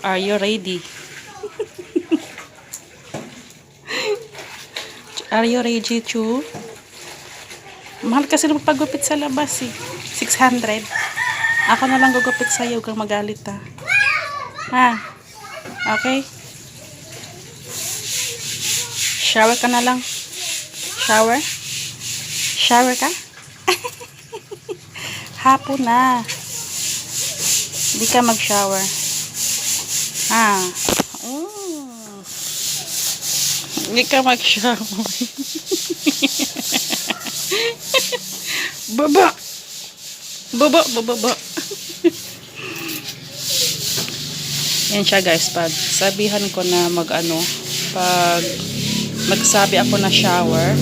Are you ready? Are you ready, Chu? Mahal kasi na magpagupit sa labas eh. 600. Ako na lang gugupit sa'yo. Huwag kang magalit ha. Ha? Okay? Shower ka na lang. Shower? Shower ka? Hapon na. Hindi ka mag-shower. Ha? Hindi ka mag-shower. Baba! Baba, baba, baba. Yan siya guys, pag sabihan ko na pag magsabi ako na shower,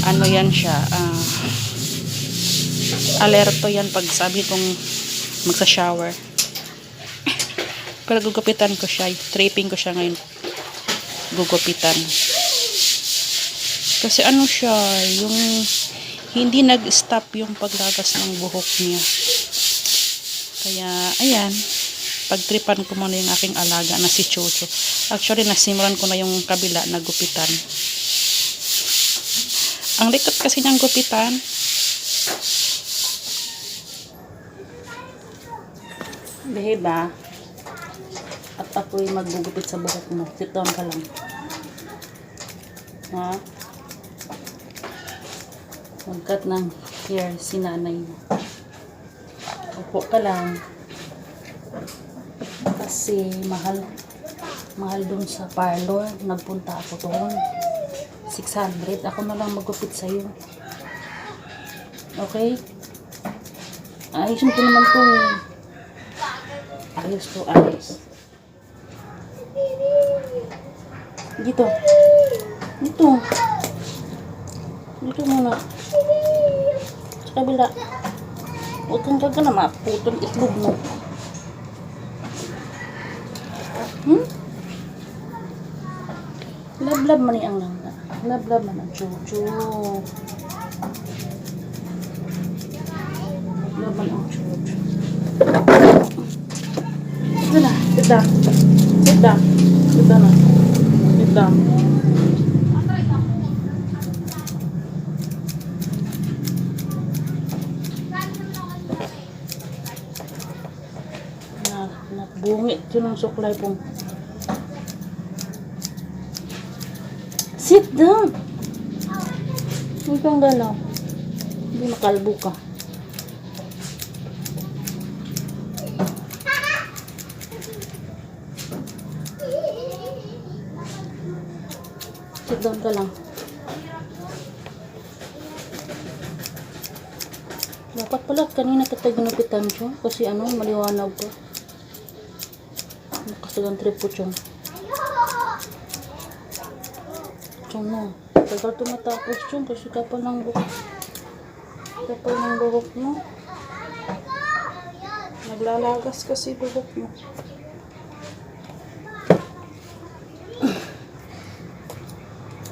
ano yan siya, alerto yan pag sabi kong magsa-shower. Pero gugupitan ko siya, tripping ko siya ngayon, gugupitan. Kasi ano siya, yung hindi nag-stop yung paglagas ng buhok niya. Kaya, ayan, pagtripan ko muna yung aking alaga na si Chocho. Actually, nasimulan ko na yung kabila na gupitan. Ang likot kasi niyang gupitan. Diba? At ako'y maggugupit sa buhok mo. Sit down ka lang. Ha? Magkat ng hair si nanay mo. Upo ka lang. Kasi mahal dun sa parlor. Nagpunta ako doon. 600. Ako na lang magupit sa'yo. Okay? Ayusin ko naman to eh. Ayos to, ayos. Dito. Dito. Dito muna. Sa kabila. Huwag kang gaga na maputol itlog mo. Lablab man ang langga. Lablab man ang chuchu. Lablab man ang chuchu. Ito na. Sit down. Sit down. Sit down na. Sit down. Bungit yun ang suklay pong. Sit down. Huwag kang galaw. Hindi makalbo ka. Sit down ka lang. Dapat pala kanina kita ginupitan siya kasi maliwanag ko. Nakasagang trip po siyang. Siyang no. Tagal tumatapos siyang kasi kapal ng buhok. Kapal ng buhok mo. Naglalagas kasi buhok mo.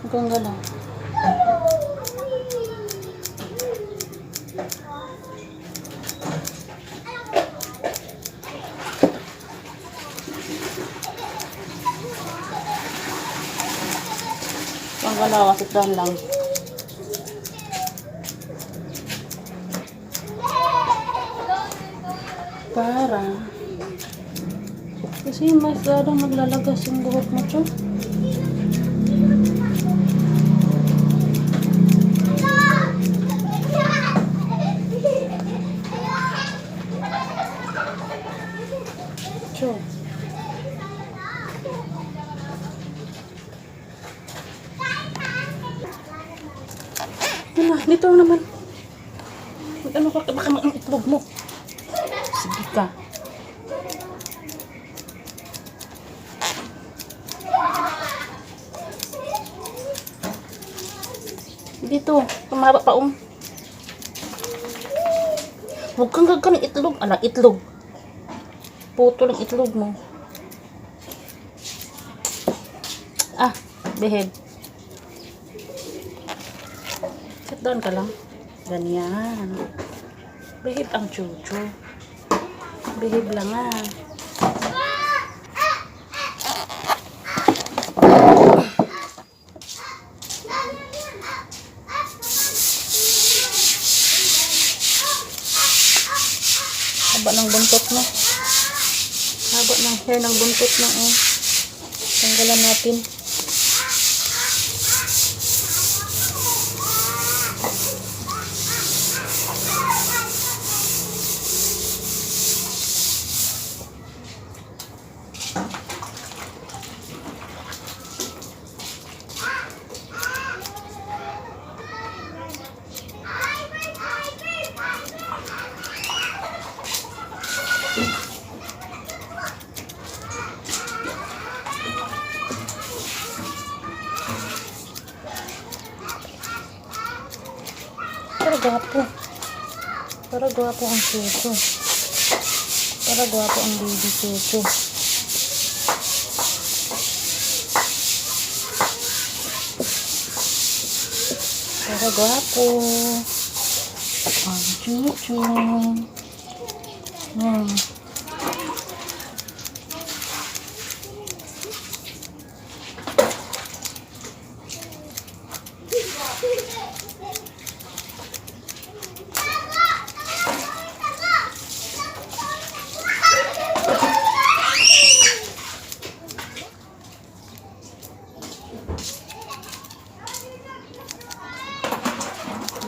Hanggang gano'n. Wala, kasi down lang. Para kasi masyadong naglalagas yung buhok mo, Cho. Cho. Dito naman. Ano ka? Baka ang itlog mo. Sige ka. Dito. Tumaba pa Huwag kang gagawin itlog. Itlog. Puto ng itlog mo. Behave. Sit down ka lang. Ganyan. Behave ang chuchu. Behave lang hair ng buntot na, oh. Tanggalan natin. Gwapo. Para gwapo ang Chucho. Para gwapo ang baby Chucho. Para gwapo ang Chucho.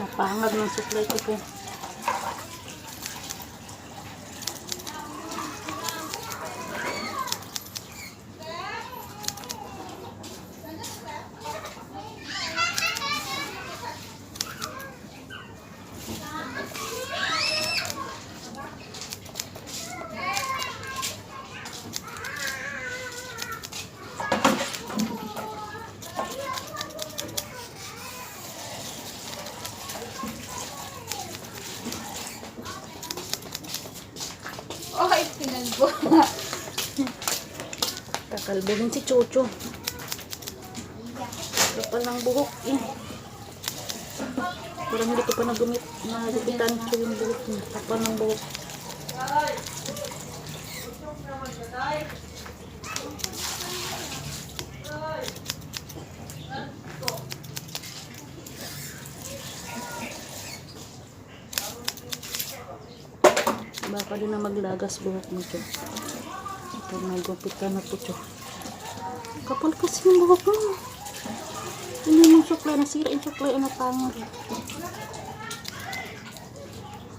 Napangag ng supply ko po. Ay, pinagbo. Kakalbinin si Chucho. Kapal ng buhok eh. Parang hindi ko pa nagupitan ko yung buhok niya. Kapal ng buhok. Baka din na maglagas buhok mo, Cho. Ito, nagupit ka na po, Cho. Kapal kasi yung buhok mo. Hindi yung suklay. Nasira yung suklay. Ano pangar.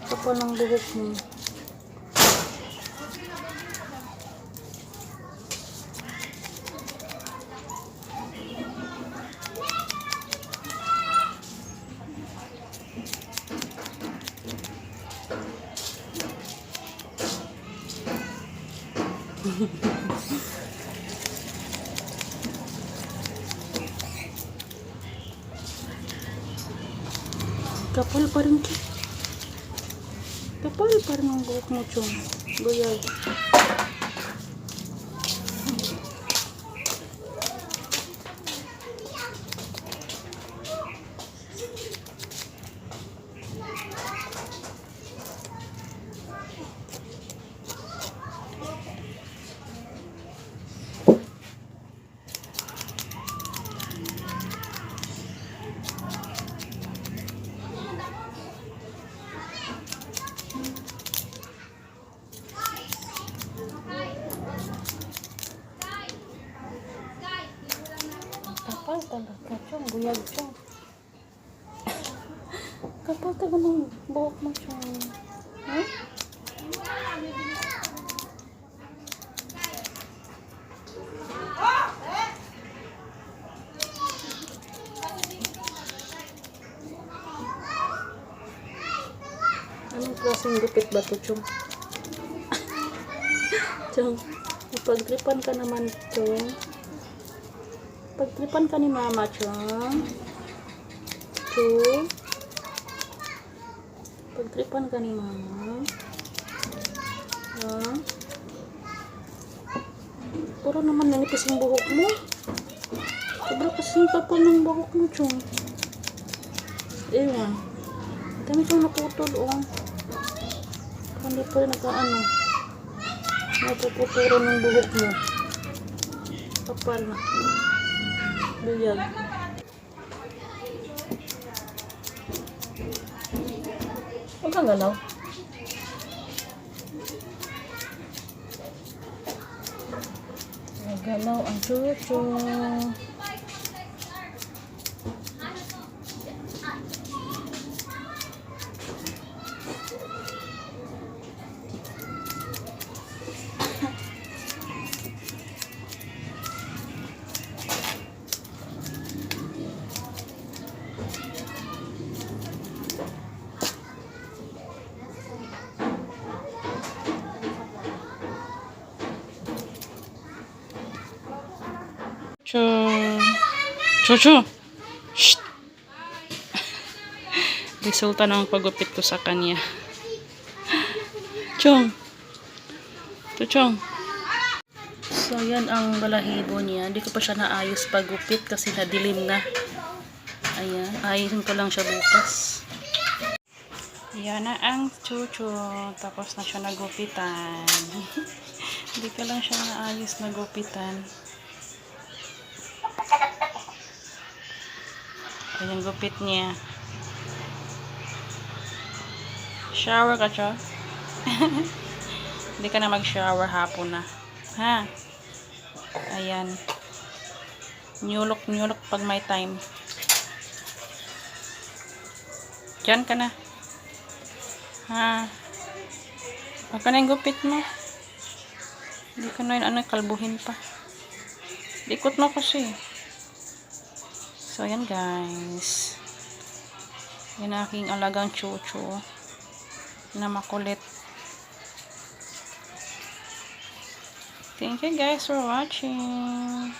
Kapal ng buhok mo. Kapal pa rin ki. Kapal pa rin ang buhok mo, Chong. Guyag. Kapal talaga, Chong. Guyag, Chong. Kapal talaga ng buhok mo, Chong. Huh? Anong klaseng gupit ba ito, Chong? Chong, napagtripan ka naman, Chong. Pagtripan ka ni Mama, Chong. Chong. Pagtripan ka ni Mama. Ha? Puro naman nanipis yung buhok mo. Sobra kasing kapal ng buhok mo, Chong. Ewan. Dami siyang naputol, oh. Hindi pa rin nagkaano. Napuputuro ng buhok mo. Kapal na. Buyag. Huwag kang galaw. Gumagalaw ang chucho. Chuchu! Shh! Resulta ng pagupit ko sa kanya. Chong! Chuchong! So, yan ang balahibo niya. Hindi ko pa siya naayos pagupit kasi nadilim na. Ayan. Ayusin ko lang siya bukas. Yan na ang chuchu. Tapos na siya nagupitan. Hindi ko lang siya naayos nagupitan. Ayan yung gupit niya. Shower ka, Cho? Hindi ka na mag-shower, hapon na. Ha? Ayan. Nyulok pag may time. Diyan ka na. Ha? Huwag ka na yung gupit mo. Hindi ka na yun, kalbuhin pa. Ikot mo kasi. So, ayan guys. Yan aking alagang chucho na makulit. Thank you guys for watching.